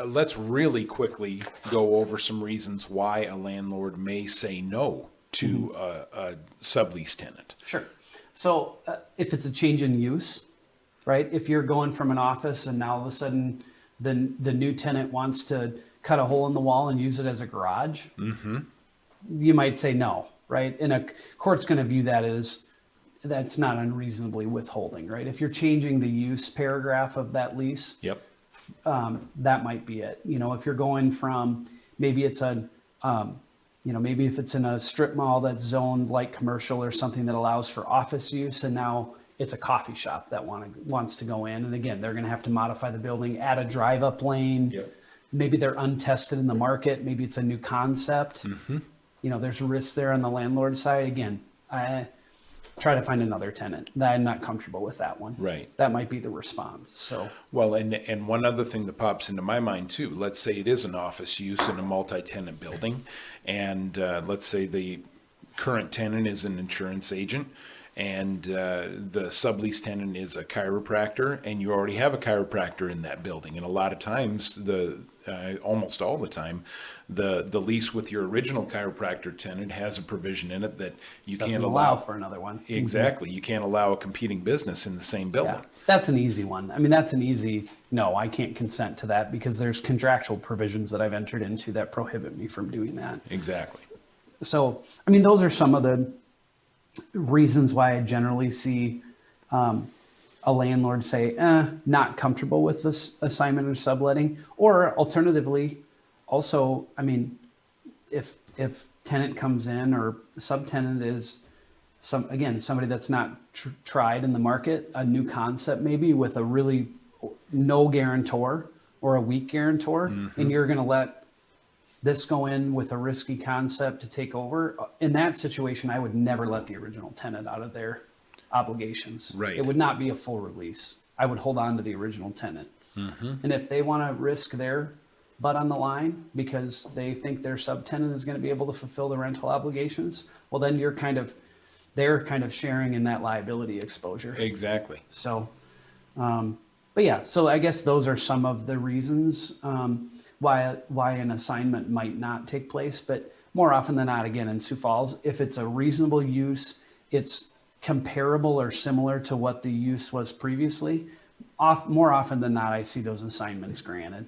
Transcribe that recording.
let's really quickly go over some reasons why a landlord may say no to a sublease tenant. Sure. So if it's a change in use, right? If you're going from an office and now all of a sudden the new tenant wants to cut a hole in the wall and use it as a garage, you might say no, right? And a court's going to view that as that's not unreasonably withholding, right? If you're changing the use paragraph of that lease, Yep. that might be it. You know, if you're going from maybe it's a, maybe if it's in a strip mall that's zoned like commercial or something that allows for office use, and now it's a coffee shop that wants to go in, and again, they're going to have to modify the building, add a drive-up lane. Yep. Maybe they're untested in the market. Maybe it's a new concept. You know, there's risk there on the landlord side. Again, I try to find another tenant. I'm not comfortable with that one. Right. That might be the response. So, Well, and one other thing that pops into my mind too, let's say it is an office use in a multi-tenant building, and let's say the current tenant is an insurance agent, and the sublease tenant is a chiropractor, and you already have a chiropractor in that building. And a lot of times, almost all the time, the lease with your original chiropractor tenant has a provision in it that you doesn't can't allow for another one. Exactly. You can't allow a competing business in the same building. Yeah, that's an easy one. I mean, that's an easy, no, I can't consent to that because there's contractual provisions that I've entered into that prohibit me from doing that. Exactly. So, I mean, those are some of the reasons why I generally see a landlord say, not comfortable with this assignment or subletting. Or alternatively, also, I mean, if tenant comes in or subtenant is somebody that's not tried in the market, a new concept maybe with a really no guarantor or a weak guarantor, and you're going to let this go in with a risky concept to take over. In that situation, I would never let the original tenant out of their obligations. Right. It would not be a full release. I would hold on to the original tenant. And if they want to risk their butt on the line because they think their subtenant is going to be able to fulfill the rental obligations, well, then they're kind of sharing in that liability exposure. Exactly. So, but yeah, so I guess those are some of the reasons why an assignment might not take place. But more often than not, again, in Sioux Falls, if it's a reasonable use, it's comparable or similar to what the use was previously, more often than not, I see those assignments granted.